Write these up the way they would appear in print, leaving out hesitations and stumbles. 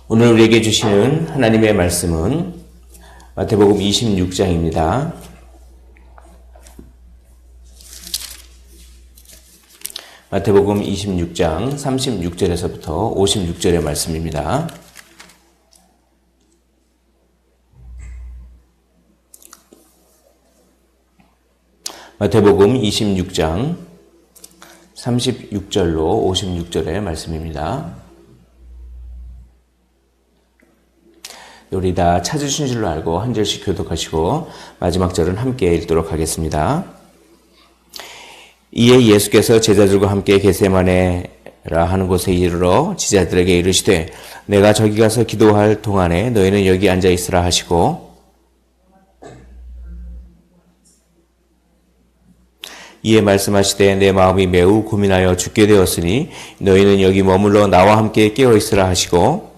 오늘 우리에게 주시는 하나님의 말씀은 마태복음 26장입니다. 마태복음 26장 36절에서부터 56절의 말씀입니다. 마태복음 26장 36절로 56절의 말씀입니다. 우리 다 찾으신 줄로 알고 한 절씩 교독하시고 마지막 절은 함께 읽도록 하겠습니다. 이에 예수께서 제자들과 함께 겟세마네라 하는 곳에 이르러 지자들에게 이르시되 내가 저기 가서 기도할 동안에 너희는 여기 앉아 있으라 하시고 이에 말씀하시되 내 마음이 매우 고민하여 죽게 되었으니 너희는 여기 머물러 나와 함께 깨어 있으라 하시고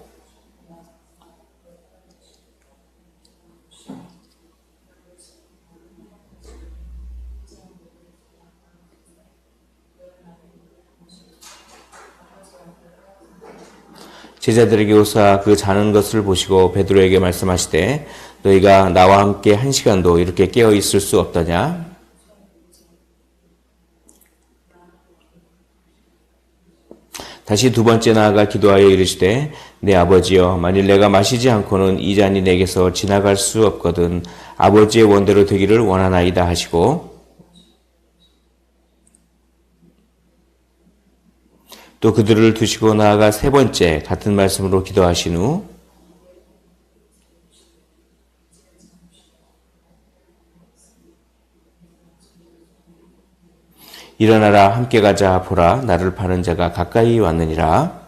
제자들에게 오사 그 자는 것을 보시고 베드로에게 말씀하시되 너희가 나와 함께 1시간도 이렇게 깨어 있을 수 없더냐? 다시 두 번째 나아가 기도하여 이르시되 내 아버지여 만일 내가 마시지 않고는 이 잔이 내게서 지나갈 수 없거든 아버지의 원대로 되기를 원하나이다 하시고 또 그들을 두시고 나아가 세 번째 같은 말씀으로 기도하신 후 일어나라 함께 가자 보라 나를 파는 자가 가까이 왔느니라.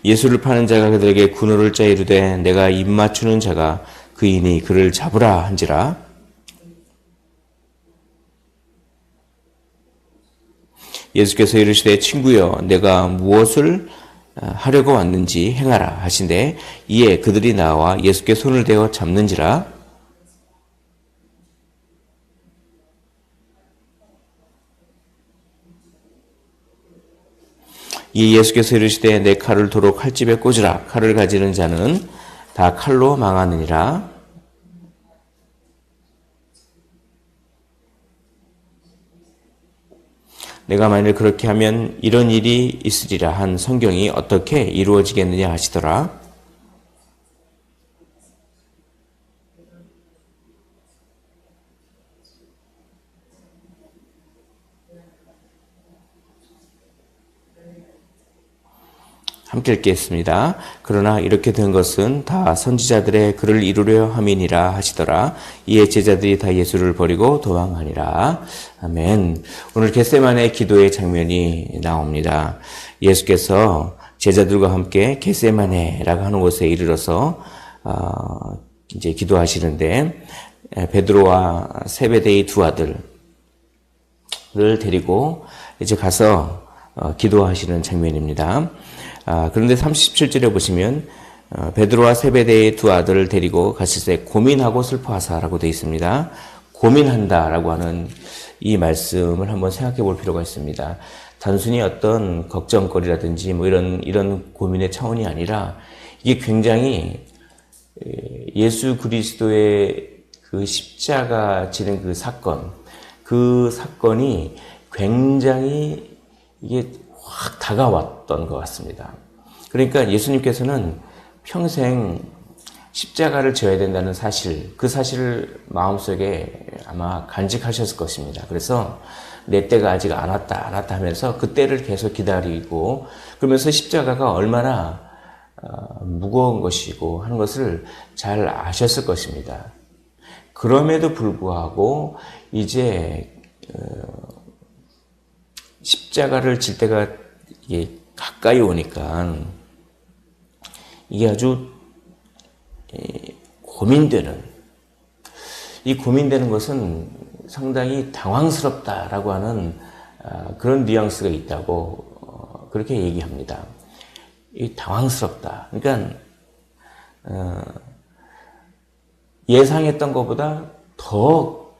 예수를 파는 자가 그들에게 군호를 짜 이르되 내가 입 맞추는 자가 그이니 그를 잡으라 한지라. 예수께서 이르시되 친구여 내가 무엇을 하려고 왔는지 행하라 하신대 이에 그들이 나와 예수께 손을 대어 잡는지라. 이 예수께서 이르시되 내 칼을 도로 칼집에 꽂으라 칼을 가지는 자는 다 칼로 망하느니라. 내가 만일 그렇게 하면 이런 일이 있으리라 한 성경이 어떻게 이루어지겠느냐 하시더라. 함께 읽겠습니다. 그러나 이렇게 된 것은 다 선지자들의 글을 이루려 함이니라 하시더라. 이에 제자들이 다 예수를 버리고 도망하니라. 아멘. 오늘 겟세마네 기도의 장면이 나옵니다. 예수께서 제자들과 함께 겟세마네라고 하는 곳에 이르러서 이제 기도하시는데 베드로와 세베대의 두 아들을 데리고 이제 가서 기도하시는 장면입니다. 그런데 37절에 보시면 베드로와 세베대의 두 아들을 데리고 갔을 때 고민하고 슬퍼하사라고 되어 있습니다. 고민한다라고 하는 이 말씀을 한번 생각해 볼 필요가 있습니다. 단순히 어떤 걱정거리라든지 뭐 이런 고민의 차원이 아니라 이게 굉장히 예수 그리스도의 그 십자가 지는 그 사건이 굉장히 이게 확 다가왔던 것 같습니다. 그러니까 예수님께서는 평생 십자가를 져야 된다는 사실, 그 사실을 마음속에 아마 간직하셨을 것입니다. 그래서 내 때가 아직 안 왔다 하면서 그 때를 계속 기다리고 그러면서 십자가가 얼마나 무거운 것이고 하는 것을 잘 아셨을 것입니다. 그럼에도 불구하고 이제 십자가를 질 때가 이게 가까이 오니까 이게 아주 고민되는 것은 상당히 당황스럽다라고 하는 그런 뉘앙스가 있다고 그렇게 얘기합니다. 이 당황스럽다. 그러니까 예상했던 것보다 더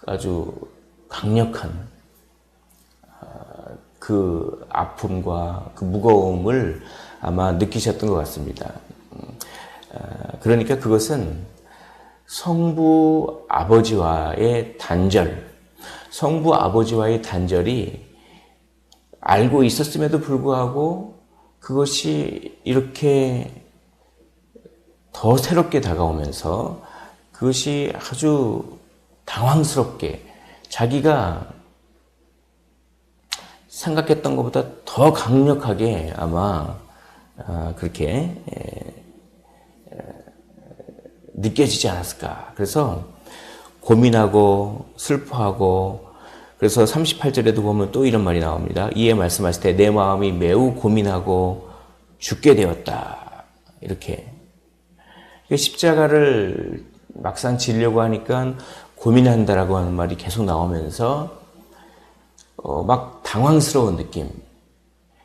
아주 강력한 그 아픔과 그 무거움을 아마 느끼셨던 것 같습니다. 그러니까 그것은 성부 아버지와의 단절, 성부 아버지와의 단절이 알고 있었음에도 불구하고 그것이 이렇게 더 새롭게 다가오면서 그것이 아주 당황스럽게 자기가 생각했던 것보다 더 강력하게 아마 그렇게 느껴지지 않았을까. 그래서 고민하고 슬퍼하고, 그래서 38절에도 보면 또 이런 말이 나옵니다. 이에 말씀하실 때 내 마음이 매우 고민하고 죽게 되었다. 이렇게. 십자가를 막상 지려고 하니까 고민한다라고 하는 말이 계속 나오면서 막 당황스러운 느낌.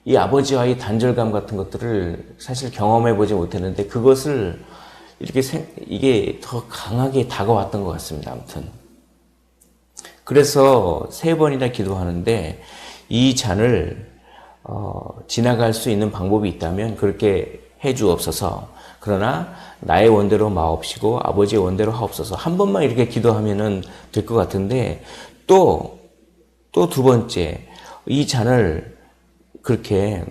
이 아버지와의 단절감 같은 것들을 사실 경험해 보지 못했는데 그것을 이렇게 이게 더 강하게 다가왔던 것 같습니다. 아무튼. 그래서 3번이나 기도하는데 이 잔을 지나갈 수 있는 방법이 있다면 그렇게 해 주옵소서. 그러나 나의 원대로 마옵시고 아버지의 원대로 하옵소서. 한 번만 이렇게 기도하면은 될 것 같은데 또 2번째 이 잔을 그렇게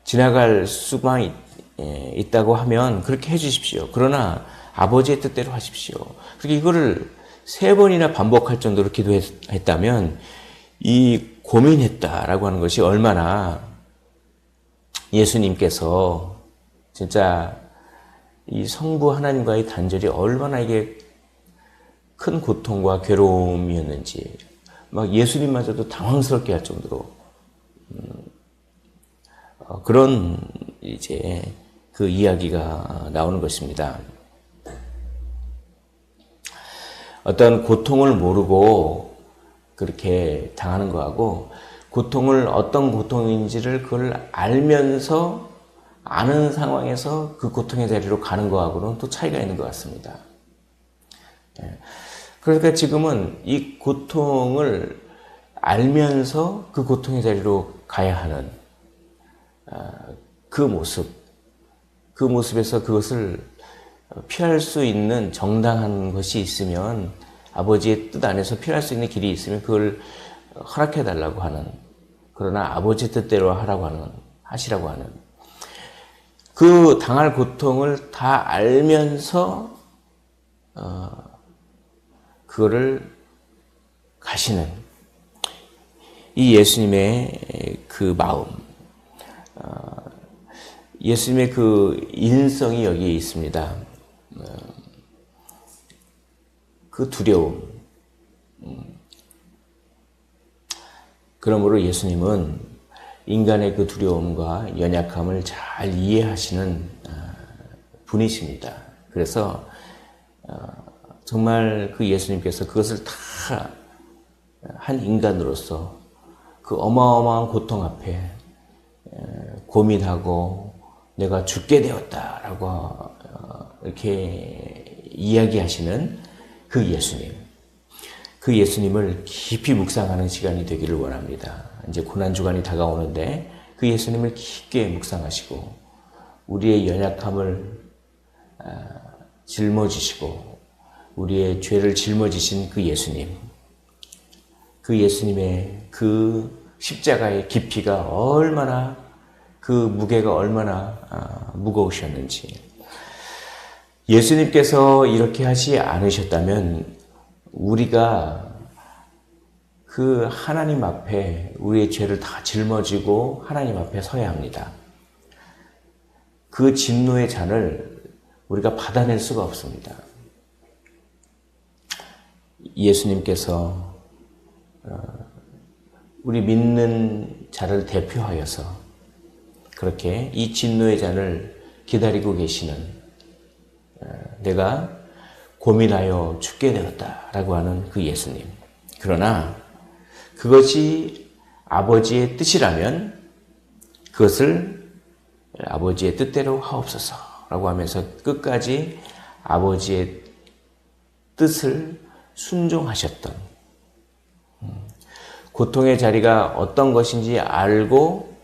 지나갈 수만 있다고 하면 그렇게 해 주십시오. 그러나 아버지의 뜻대로 하십시오. 그렇게 이거를 3번이나 반복할 정도로 기도했다면 이 고민했다라고 하는 것이 얼마나 예수님께서 진짜 이 성부 하나님과의 단절이 얼마나 이게 큰 고통과 괴로움이었는지 막 예수님마저도 당황스럽게 할 정도로 그런 이제 그 이야기가 나오는 것입니다. 어떤 고통을 모르고 그렇게 당하는 거하고 고통을 어떤 고통인지를 그걸 알면서 아는 상황에서 그 고통의 자리로 가는 거하고는 또 차이가 있는 것 같습니다. 그러니까 지금은 이 고통을 알면서 그 고통의 자리로 가야 하는 그 모습에서 그것을 피할 수 있는 정당한 것이 있으면 아버지의 뜻 안에서 피할 수 있는 길이 있으면 그걸 허락해 달라고 하는, 그러나 아버지 뜻대로 하시라고 하는 그 당할 고통을 다 알면서 그거를 가시는 이 예수님의 그 마음, 예수님의 그 인성이 여기에 있습니다. 그 두려움. 그러므로 예수님은 인간의 그 두려움과 연약함을 잘 이해하시는 분이십니다. 그래서 정말 그 예수님께서 그것을 다 한 인간으로서 그 어마어마한 고통 앞에 고민하고 내가 죽게 되었다라고 이렇게 이야기하시는 그 예수님. 그 예수님을 깊이 묵상하는 시간이 되기를 원합니다. 이제 고난주간이 다가오는데 그 예수님을 깊게 묵상하시고 우리의 연약함을 짊어지시고 우리의 죄를 짊어지신 그 예수님, 그 예수님의 그 십자가의 깊이가 얼마나, 그 무게가 얼마나 무거우셨는지, 예수님께서 이렇게 하지 않으셨다면 우리가 그 하나님 앞에 우리의 죄를 다 짊어지고 하나님 앞에 서야 합니다. 그 진노의 잔을 우리가 받아낼 수가 없습니다. 예수님께서 우리 믿는 자를 대표하여서 그렇게 이 진노의 잔을 기다리고 계시는, 내가 고민하여 죽게 되었다라고 하는 그 예수님. 그러나 그것이 아버지의 뜻이라면 그것을 아버지의 뜻대로 하옵소서라고 하면서 끝까지 아버지의 뜻을 순종하셨던, 고통의 자리가 어떤 것인지 알고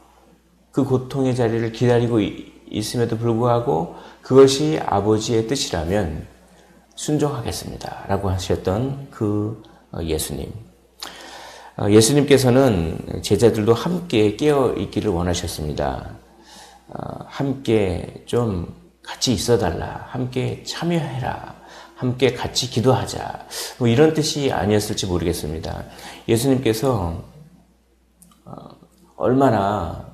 그 고통의 자리를 기다리고 있음에도 불구하고 그것이 아버지의 뜻이라면 순종하겠습니다 라고 하셨던 그 예수님. 예수님께서는 제자들도 함께 깨어 있기를 원하셨습니다. 함께 좀 같이 있어달라, 함께 참여해라, 함께 같이 기도하자, 뭐 이런 뜻이 아니었을지 모르겠습니다. 예수님께서 얼마나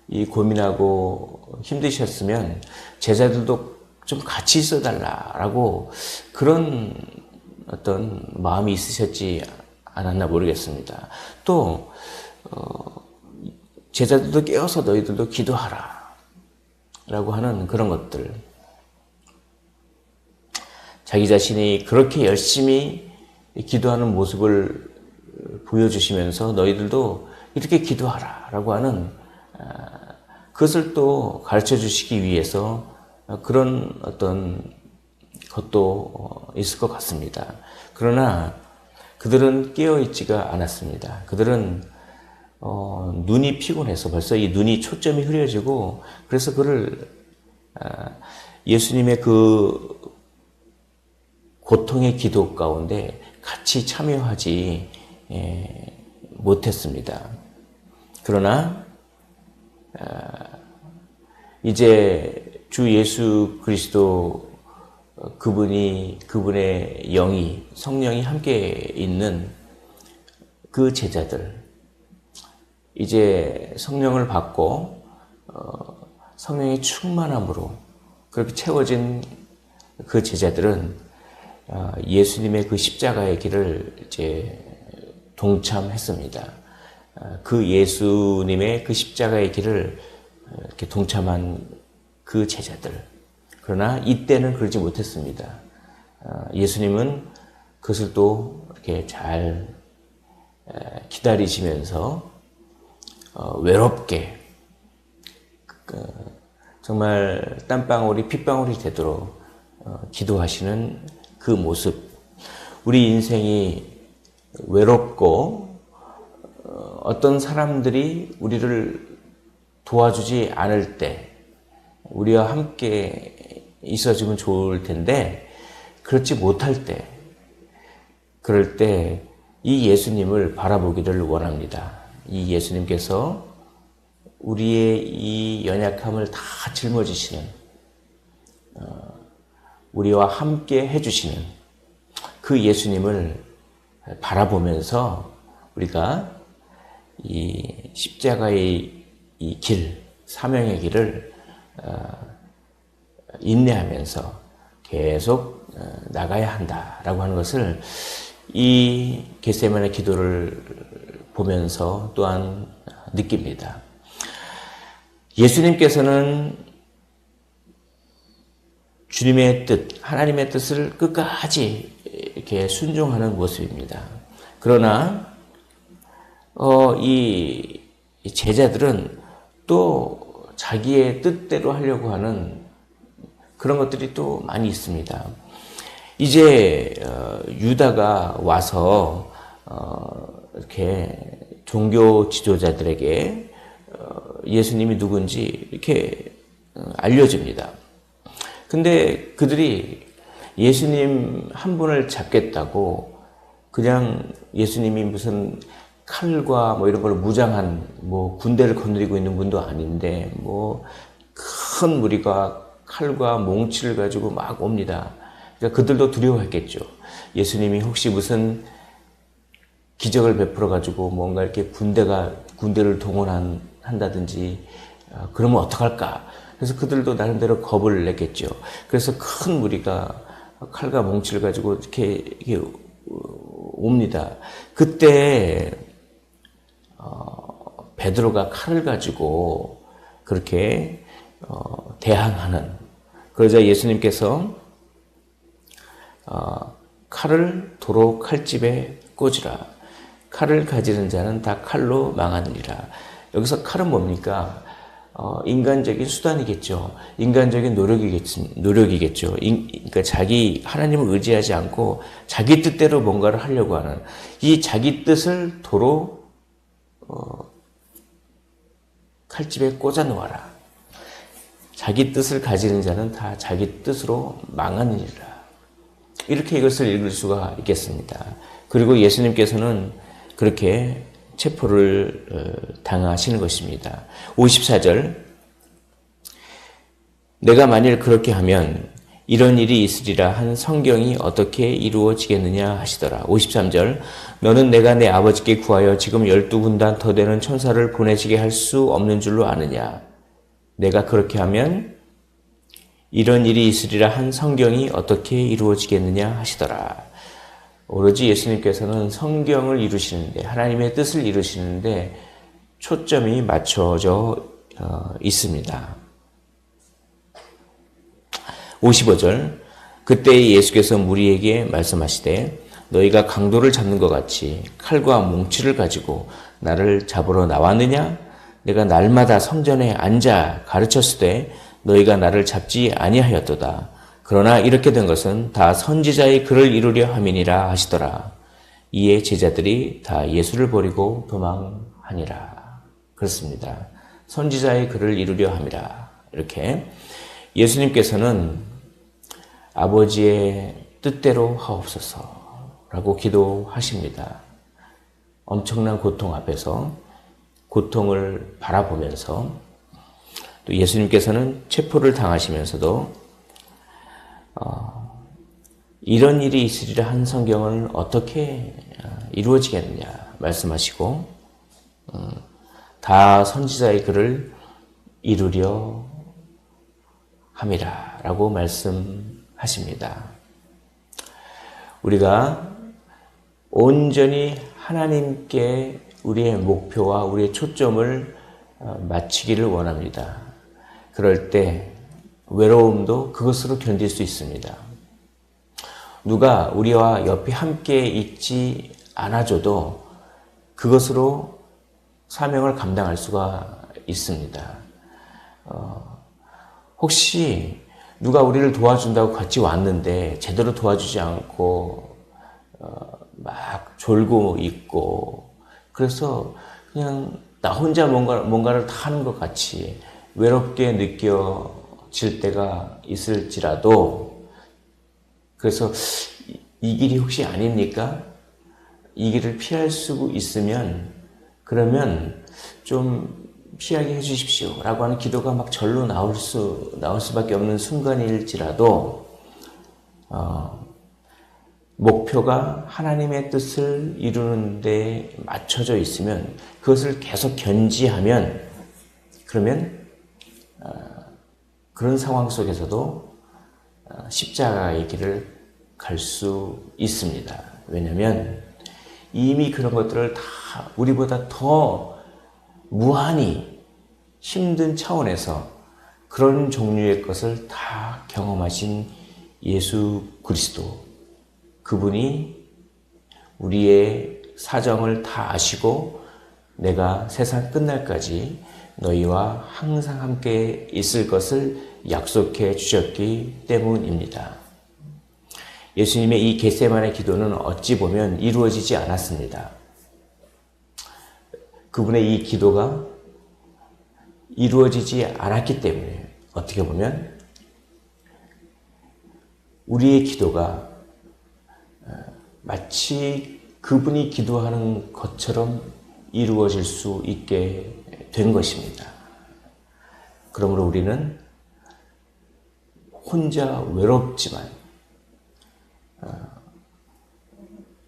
이 고민하고 힘드셨으면 제자들도 좀 같이 있어달라라고 그런 어떤 마음이 있으셨지 않았나 모르겠습니다. 또 제자들도 깨어서 너희들도 기도하라 라고 하는 그런 것들, 자기 자신이 그렇게 열심히 기도하는 모습을 보여주시면서 너희들도 이렇게 기도하라 라고 하는 그것을 또 가르쳐 주시기 위해서 그런 어떤 것도 있을 것 같습니다. 그러나 그들은 깨어있지가 않았습니다. 그들은 눈이 피곤해서 벌써 이 눈이 초점이 흐려지고, 그래서 그를 예수님의 그 고통의 기도 가운데 같이 참여하지 못했습니다. 그러나 이제 주 예수 그리스도 그분의 영이, 성령이 함께 있는 그 제자들, 이제 성령을 받고 성령의 충만함으로 그렇게 채워진 그 제자들은 예수님의 그 십자가의 길을 이제 동참했습니다. 그 예수님의 그 십자가의 길을 이렇게 동참한 그 제자들. 그러나 이때는 그러지 못했습니다. 예수님은 그것을 또 이렇게 잘 기다리시면서 외롭게 정말 땀방울이 핏방울이 되도록 기도하시는 그 모습. 우리 인생이 외롭고 어떤 사람들이 우리를 도와주지 않을 때 우리와 함께 있어주면 좋을 텐데 그렇지 못할 때, 그럴 때 이 예수님을 바라보기를 원합니다. 이 예수님께서 우리의 이 연약함을 다 짊어지시는, 우리와 함께 해주시는 그 예수님을 바라보면서 우리가 이 십자가의 이 길, 사명의 길을 인내하면서 계속 나가야 한다라고 하는 것을 이 겟세마네 기도를 보면서 또한 느낍니다. 예수님께서는 주님의 뜻, 하나님의 뜻을 끝까지 이렇게 순종하는 모습입니다. 그러나 이 제자들은 또 자기의 뜻대로 하려고 하는 그런 것들이 또 많이 있습니다. 이제 유다가 와서 이렇게 종교 지도자들에게 예수님이 누군지 이렇게 알려줍니다. 근데 그들이 예수님 한 분을 잡겠다고 그냥 예수님이 무슨 칼과 뭐 이런 걸 무장한 뭐 군대를 거느리고 있는 분도 아닌데 뭐 큰 무리가 칼과 몽치를 가지고 막 옵니다. 그러니까 그들도 두려워했겠죠. 예수님이 혹시 무슨 기적을 베풀어 가지고 뭔가 이렇게 군대를 동원한다든지 그러면 어떡할까? 그래서 그들도 나름대로 겁을 냈겠죠. 그래서 큰 무리가 칼과 몽치를 가지고 이렇게 옵니다. 그때 베드로가 칼을 가지고 그렇게 대항하는, 그러자 예수님께서 칼을 도로 칼집에 꽂으라. 칼을 가지는 자는 다 칼로 망하느니라. 여기서 칼은 뭡니까? 인간적인 수단이겠죠. 인간적인 노력이겠죠. 그러니까 하나님을 의지하지 않고 자기 뜻대로 뭔가를 하려고 하는 이 자기 뜻을 도로 칼집에 꽂아 놓아라. 자기 뜻을 가지는 자는 다 자기 뜻으로 망하느니라. 이렇게 이것을 읽을 수가 있겠습니다. 그리고 예수님께서는 그렇게 체포를 당하시는 것입니다. 54절, 내가 만일 그렇게 하면 이런 일이 있으리라 한 성경이 어떻게 이루어지겠느냐 하시더라. 53절, 너는 내가 내 아버지께 구하여 지금 12군단 더 되는 천사를 보내시게 할 수 없는 줄로 아느냐. 내가 그렇게 하면 이런 일이 있으리라 한 성경이 어떻게 이루어지겠느냐 하시더라. 오로지 예수님께서는 성경을 이루시는데, 하나님의 뜻을 이루시는데 초점이 맞춰져 있습니다. 55절, 그때 예수께서 무리에게 말씀하시되 너희가 강도를 잡는 것 같이 칼과 뭉치를 가지고 나를 잡으러 나왔느냐? 내가 날마다 성전에 앉아 가르쳤으되 너희가 나를 잡지 아니하였도다. 그러나 이렇게 된 것은 다 선지자의 글을 이루려 함이니라 하시더라. 이에 제자들이 다 예수를 버리고 도망하니라. 그렇습니다. 선지자의 글을 이루려 함이라. 이렇게 예수님께서는 아버지의 뜻대로 하옵소서라고 기도하십니다. 엄청난 고통 앞에서 고통을 바라보면서 또 예수님께서는 체포를 당하시면서도 이런 일이 있으리라 한 성경은 어떻게 이루어지겠느냐 말씀하시고 다 선지자의 글을 이루려 함이라 라고 말씀하십니다. 우리가 온전히 하나님께 우리의 목표와 우리의 초점을 맞추기를 원합니다. 그럴 때 외로움도 그것으로 견딜 수 있습니다. 누가 우리와 옆에 함께 있지 않아줘도 그것으로 사명을 감당할 수가 있습니다. 혹시 누가 우리를 도와준다고 같이 왔는데 제대로 도와주지 않고 막 졸고 있고 그래서 그냥 나 혼자 뭔가를 다 하는 것 같이 외롭게 느껴질 때가 있을지라도 그래서 이 길이 혹시 아닙니까? 이 길을 피할 수 있으면 그러면 좀 피하게 해주십시오 라고 하는 기도가 막 절로 나올 수밖에 없는 순간일지라도 목표가 하나님의 뜻을 이루는 데 맞춰져 있으면 그것을 계속 견지하면 그러면 그런 상황 속에서도 십자가의 길을 갈 수 있습니다. 왜냐하면 이미 그런 것들을 다 우리보다 더 무한히 힘든 차원에서 그런 종류의 것을 다 경험하신 예수 그리스도 그분이 우리의 사정을 다 아시고 내가 세상 끝날까지 너희와 항상 함께 있을 것을 약속해 주셨기 때문입니다. 예수님의 이 겟세마네 기도는 어찌 보면 이루어지지 않았습니다. 그분의 이 기도가 이루어지지 않았기 때문에 어떻게 보면 우리의 기도가 마치 그분이 기도하는 것처럼 이루어질 수 있게 된 것입니다. 그러므로 우리는 혼자 외롭지만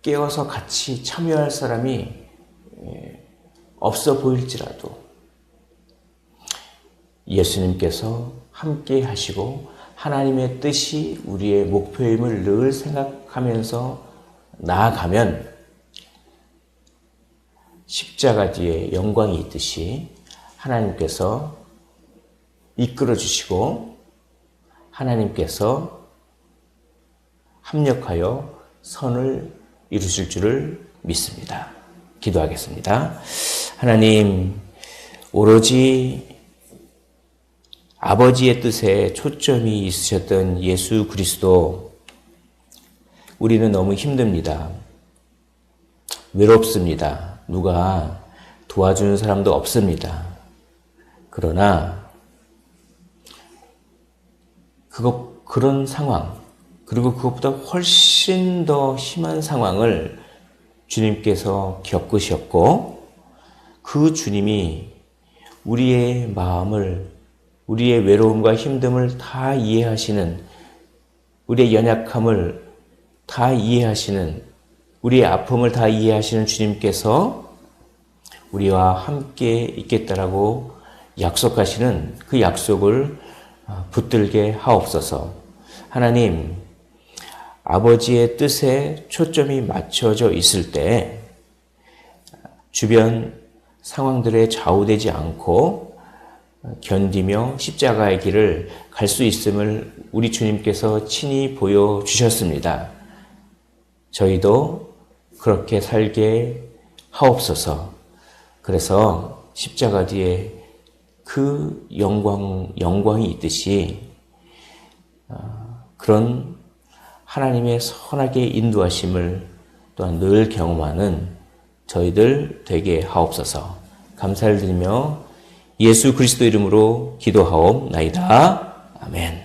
깨어서 같이 참여할 사람이 없어 보일지라도 예수님께서 함께 하시고 하나님의 뜻이 우리의 목표임을 늘 생각하면서 나아가면 십자가 뒤에 영광이 있듯이 하나님께서 이끌어 주시고 하나님께서 합력하여 선을 이루실 줄을 믿습니다. 기도하겠습니다. 하나님, 오로지 아버지의 뜻에 초점이 있으셨던 예수 그리스도, 우리는 너무 힘듭니다. 외롭습니다. 누가 도와주는 사람도 없습니다. 그러나 그런 상황, 그리고 그것보다 훨씬 더 심한 상황을 주님께서 겪으셨고, 그 주님이 우리의 마음을, 우리의 외로움과 힘듦을 다 이해하시는, 우리의 연약함을 다 이해하시는, 우리의 아픔을 다 이해하시는 주님께서 우리와 함께 있겠다라고 약속하시는 그 약속을 붙들게 하옵소서. 하나님, 아버지의 뜻에 초점이 맞춰져 있을 때 주변 상황들에 좌우되지 않고 견디며 십자가의 길을 갈 수 있음을 우리 주님께서 친히 보여주셨습니다. 저희도 그렇게 살게 하옵소서. 그래서 십자가 뒤에 그 영광이 있듯이 그런 하나님의 선하게 인도하심을 또한 늘 경험하는 저희들 되게 하옵소서. 감사를 드리며 예수 그리스도 이름으로 기도하옵나이다. 아멘.